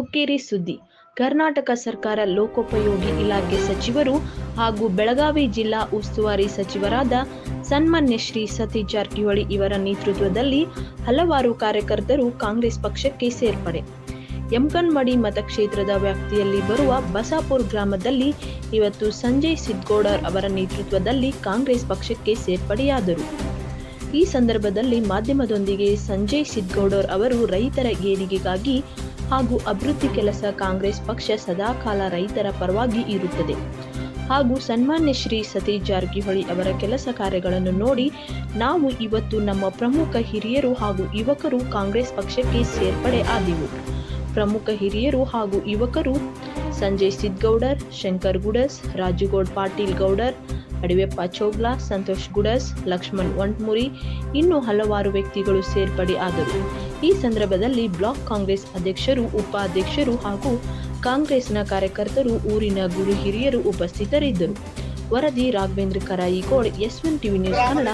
ಹುಕ್ಕೇರಿ ಸುದ್ದಿ. ಕರ್ನಾಟಕ ಸರ್ಕಾರ ಲೋಕೋಪಯೋಗಿ ಇಲಾಖೆ ಸಚಿವರು ಹಾಗೂ ಬೆಳಗಾವಿ ಜಿಲ್ಲಾ ಉಸ್ತುವಾರಿ ಸಚಿವರಾದ ಸನ್ಮಾನ್ಯ ಶ್ರೀ ಸತೀಶ್ ಜಾರಕಿಹೊಳಿ ಇವರ ನೇತೃತ್ವದಲ್ಲಿ ಹಲವಾರು ಕಾರ್ಯಕರ್ತರು ಕಾಂಗ್ರೆಸ್ ಪಕ್ಷಕ್ಕೆ ಸೇರ್ಪಡೆ. ಯಮಕನಮಡಿ ಮತಕ್ಷೇತ್ರದ ವ್ಯಾಪ್ತಿಯಲ್ಲಿ ಬರುವ ಬಸಾಪುರ ಗ್ರಾಮದಲ್ಲಿ ಇವತ್ತು ಸಂಜಯ್ ಸಿದ್ಗೌಡರ್ ಅವರ ನೇತೃತ್ವದಲ್ಲಿ ಕಾಂಗ್ರೆಸ್ ಪಕ್ಷಕ್ಕೆ ಸೇರ್ಪಡೆಯಾದರು. ಈ ಸಂದರ್ಭದಲ್ಲಿ ಮಾಧ್ಯಮದೊಂದಿಗೆ ಸಂಜಯ್ ಸಿದ್ಗೌಡರ್ ಅವರು ರೈತರ ಏಳಿಗೆಗಾಗಿ ಹಾಗೂ ಅಭಿವೃದ್ಧಿ ಕೆಲಸ ಕಾಂಗ್ರೆಸ್ ಪಕ್ಷ ಸದಾಕಾಲ ರೈತರ ಪರವಾಗಿ ಇರುತ್ತದೆ ಹಾಗೂ ಸನ್ಮಾನ್ಯ ಶ್ರೀ ಸತೀಶ್ ಜಾರಕಿಹೊಳಿ ಅವರ ಕೆಲಸ ಕಾರ್ಯಗಳನ್ನು ನೋಡಿ ನಾವು ಇವತ್ತು ನಮ್ಮ ಪ್ರಮುಖ ಹಿರಿಯರು ಹಾಗೂ ಯುವಕರು ಕಾಂಗ್ರೆಸ್ ಪಕ್ಷಕ್ಕೆ ಸೇರ್ಪಡೆ ಆದೆವು. ಪ್ರಮುಖ ಹಿರಿಯರು ಹಾಗೂ ಯುವಕರು ಸಂಜಯ್ ಸಿದ್ಗೌಡರ್, ಶಂಕರ್ ಗುಡಸ್, ರಾಜುಗೌಡ್ ಪಾಟೀಲ್ ಗೌಡರ್, ಅಡಿವೆಪ್ಪ ಚೋಗ್ಲಾ, ಸಂತೋಷ್ ಗುಡಸ್, ಲಕ್ಷ್ಮಣ್ ವಂಟ್ಮುರಿ ಇನ್ನೂ ಹಲವಾರು ವ್ಯಕ್ತಿಗಳು ಸೇರ್ಪಡೆ ಆದರು. ಈ ಸಂದರ್ಭದಲ್ಲಿ ಬ್ಲಾಕ್ ಕಾಂಗ್ರೆಸ್ ಅಧ್ಯಕ್ಷರು, ಉಪಾಧ್ಯಕ್ಷರು ಹಾಗೂ ಕಾಂಗ್ರೆಸ್ನ ಕಾರ್ಯಕರ್ತರು, ಊರಿನ ಗುರು ಹಿರಿಯರು ಉಪಸ್ಥಿತರಿದ್ದರು. ವರದಿ Raghavendra Karaigod, S1 TV news Kannada.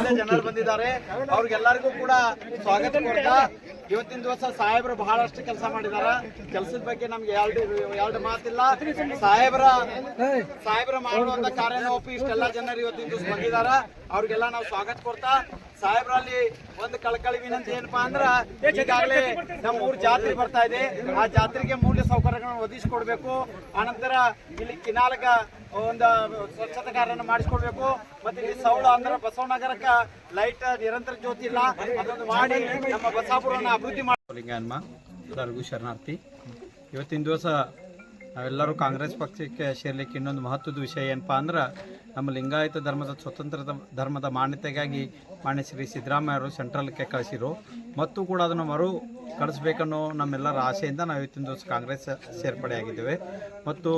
ಅವ್ರಿಗೆಲ್ಲರಿಗೂ ಕೂಡ ಸ್ವಾಗತ ಕೊಡ್ತಾ ಇವತ್ತಿನ ದಿವಸ ಸಾಹೇಬರು ಬಹಳಷ್ಟು ಕೆಲಸ ಮಾಡಿದಾರ. ಕೆಲಸದ ಬಗ್ಗೆ ನಮ್ಗೆ ಎರಡು ಮಾತಿಲ್ಲ. ಸಾಹೇಬರ ಮಾಡುವಂತ ಕಾರ್ಯನೋಪಿ ಇಷ್ಟೆಲ್ಲ ಜನರು ಇವತ್ತಿನ ದಿವಸ ಬಂದಿದಾರ. ಅವ್ರಿಗೆಲ್ಲ ನಾವು ಸ್ವಾಗತ ಕೊಡ್ತಾ ಸಾಹೇಬರಲ್ಲಿ ಒಂದು ಕಳಕಳಿ ವಿನಂತಿ ಏನಪ್ಪಾ ಅಂದ್ರ, ಈಗಾಗಲೇ ನಮ್ಮ ಊರ್ ಜಾತ್ರೆ ಬರ್ತಾ ಇದೆ. ಆ ಜಾತ್ರೆಗೆ ಮೂಲ ಸೌಕರ್ಯಗಳನ್ನು ಒದಗಿಸಿಕೊಡ್ಬೇಕು. ಆನಂತರ ಇಲ್ಲಿ ಕಿನಾಲಗ ಒಂದು ಸ್ವಚ್ಛತಾ ಕಾರ್ಯನ ಮಾಡಿಸ್ಕೊಡ್ಬೇಕು. ಮತ್ತೆ ಇಲ್ಲಿ ಸೌಳ ಅಂದ್ರೆ ಬಸವನಗರಕ್ಕ ಲೈಟ್ ನಿರಂತರ ಜ್ಯೋತಿ ಇಲ್ಲ, ಅದೊಂದು ಮಾಡಿ ನಮ್ಮ ಬಸಾಪುರವನ್ನು ಅಭಿವೃದ್ಧಿ ಮಾಡಿ. ಲಿಂಗಮ್ಮ ಎಲ್ಲರಿಗೂ ಶರಣಾರ್ಥಿ. ಇವತ್ತಿನ ದಿವಸ ನಾವೆಲ್ಲರೂ ಕಾಂಗ್ರೆಸ್ ಪಕ್ಷಕ್ಕೆ ಸೇರ್ಲಿಕ್ಕೆ ಇನ್ನೊಂದು ಮಹತ್ವದ ವಿಷಯ ಏನಪ್ಪಾ ಅಂದ್ರೆ, ನಮ್ಮ ಲಿಂಗಾಯತ ಧರ್ಮದ ಸ್ವತಂತ್ರ ಧರ್ಮದ ಮಾನ್ಯತೆಗಾಗಿ ಮಾನ್ಯ ಶ್ರೀ ಸಿದ್ದರಾಮಯ್ಯ ಅವರು ಸೆಂಟ್ರಲ್ಗೆ ಕಳಿಸಿರು ಮತ್ತು ಕೂಡ ಅದನ್ನು ಮರು ಕಳಿಸ್ಬೇಕನ್ನೋ ನಮ್ಮೆಲ್ಲರ ಆಸೆಯಿಂದ ನಾವು ಇವತ್ತಿನ ದಿವಸ ಕಾಂಗ್ರೆಸ್ ಸೇರ್ಪಡೆಯಾಗಿದ್ದೇವೆ. ಮತ್ತು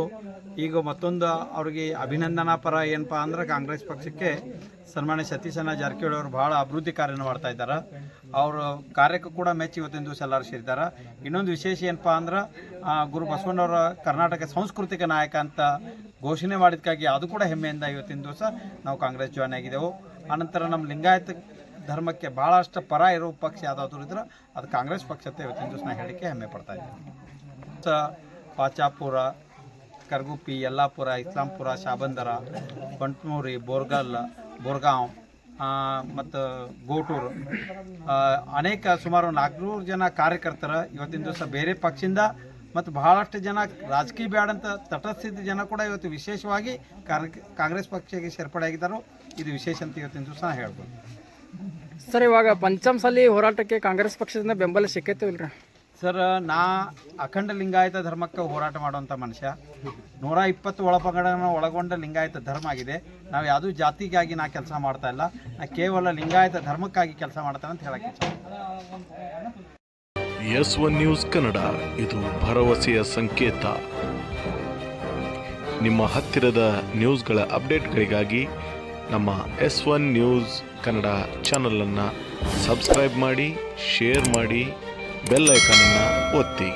ಈಗ ಮತ್ತೊಂದು ಅವ್ರಿಗೆ ಅಭಿನಂದನಾ ಪರ ಏನಪ್ಪ ಅಂದ್ರೆ, ಕಾಂಗ್ರೆಸ್ ಪಕ್ಷಕ್ಕೆ ಸನ್ಮಾನ್ಯ ಸತೀಶ್ ಜಾರಕಿಹೊಳಿ ಅವರು ಭಾಳ ಅಭಿವೃದ್ಧಿ ಕಾರ್ಯನ ಮಾಡ್ತಾ ಇದ್ದಾರೆ. ಅವ್ರ ಕಾರ್ಯಕ್ಕೂ ಕೂಡ ಮೆಚ್ಚಿ ಇವತ್ತಿನ ದಿವಸ ಎಲ್ಲರೂ ಸೇರಿದ್ದಾರೆ. ಇನ್ನೊಂದು ವಿಶೇಷ ಏನಪ್ಪ ಅಂದ್ರೆ, ಗುರು ಬಸವಣ್ಣವರ ಕರ್ನಾಟಕ ಸಾಂಸ್ಕೃತಿಕ ನಾಯಕ ಅಂತ ಘೋಷಣೆ ಮಾಡಿದಕ್ಕಾಗಿ ಅದು ಕೂಡ ಹೆಮ್ಮೆಯಿಂದ ಇವತ್ತಿನ ದಿವಸ ನಾವು ಕಾಂಗ್ರೆಸ್ ಜಾಯ್ನ್ ಆಗಿದ್ದೆವು. ಆನಂತರ ನಮ್ಮ ಲಿಂಗಾಯತ ಧರ್ಮಕ್ಕೆ ಭಾಳಷ್ಟು ಪರ ಇರೋ ಪಕ್ಷ ಯಾವುದಾದ್ರು ಇದ್ರೆ ಅದು ಕಾಂಗ್ರೆಸ್ ಪಕ್ಷ ಅಂತ ಇವತ್ತಿನ ದಿವಸ ನಾನು ಹೇಳಿಕೆ ಹೆಮ್ಮೆ ಪಡ್ತಾ ಇದ್ದೀನಿ. ಪಾಚಾಪುರ, ಕರ್ಗುಪ್ಪಿ, ಯಲ್ಲಾಪುರ, ಇಸ್ಲಾಂಪುರ, ಶಾಬಂದರ, ಬಂಟ್ಮೂರಿ, ಬೋರ್ಗಾಂವ್ ಮತ್ತು ಗೋಟೂರು ಅನೇಕ ಸುಮಾರು 400 ಜನ ಕಾರ್ಯಕರ್ತರ ಇವತ್ತಿನ ದಿವಸ ಬೇರೆ ಪಕ್ಷದಿಂದ ಮತ್ತು ಬಹಳಷ್ಟು ಜನ ರಾಜಕೀಯ ಬ್ಯಾಡಂತ ತಟಸ್ಥಿತ ಜನ ಕೂಡ ಇವತ್ತು ವಿಶೇಷವಾಗಿ ಕಾಂಗ್ರೆಸ್ ಪಕ್ಷಕ್ಕೆ ಸೇರ್ಪಡೆಯಾಗಿದ್ದಾರೋ ಇದು ವಿಶೇಷ ಅಂತ ಇವತ್ತಿನ ದಿವಸ ಹೇಳ್ಬೋದು. ಸರ್, ಇವಾಗ ಪಂಚಮಸಾಲಿ ಹೋರಾಟಕ್ಕೆ ಕಾಂಗ್ರೆಸ್ ಪಕ್ಷದಿಂದ ಬೆಂಬಲ ಸಿಕ್ಕೈತಿಲ್ರಿ? ಸರ್, ನಾ ಅಖಂಡ ಲಿಂಗಾಯತ ಧರ್ಮಕ್ಕೆ ಹೋರಾಟ ಮಾಡುವಂಥ ಮನುಷ್ಯ. 120 ಒಳಪಂಗಡಗಳನ್ನು ಒಳಗೊಂಡ ಲಿಂಗಾಯತ ಧರ್ಮ ಆಗಿದೆ. ನಾವು ಯಾವುದೂ ಜಾತಿಗಾಗಿ ನಾ ಕೆಲಸ ಮಾಡ್ತಾ ಇಲ್ಲ, ನಾ ಕೇವಲ ಲಿಂಗಾಯತ ಧರ್ಮಕ್ಕಾಗಿ ಕೆಲಸ ಮಾಡ್ತೇನೆ ಅಂತ ಹೇಳಕ್ಕೆ ಇಚ್ಛೆ. S1 ನ್ಯೂಸ್ ಕನ್ನಡ, ಇದು ಭರವಸೆಯ ಸಂಕೇತ. ನಿಮ್ಮ ಹತ್ತಿರದ ನ್ಯೂಸ್ಗಳ ಅಪ್ಡೇಟ್ಗಳಿಗಾಗಿ ನಮ್ಮ S1 ನ್ಯೂಸ್ ಕನ್ನಡ ಚಾನಲನ್ನು ಸಬ್ಸ್ಕ್ರೈಬ್ ಮಾಡಿ, ಶೇರ್ ಮಾಡಿ, ಬೆಲ್ ಐಕಾನನ್ನು ಒತ್ತಿ.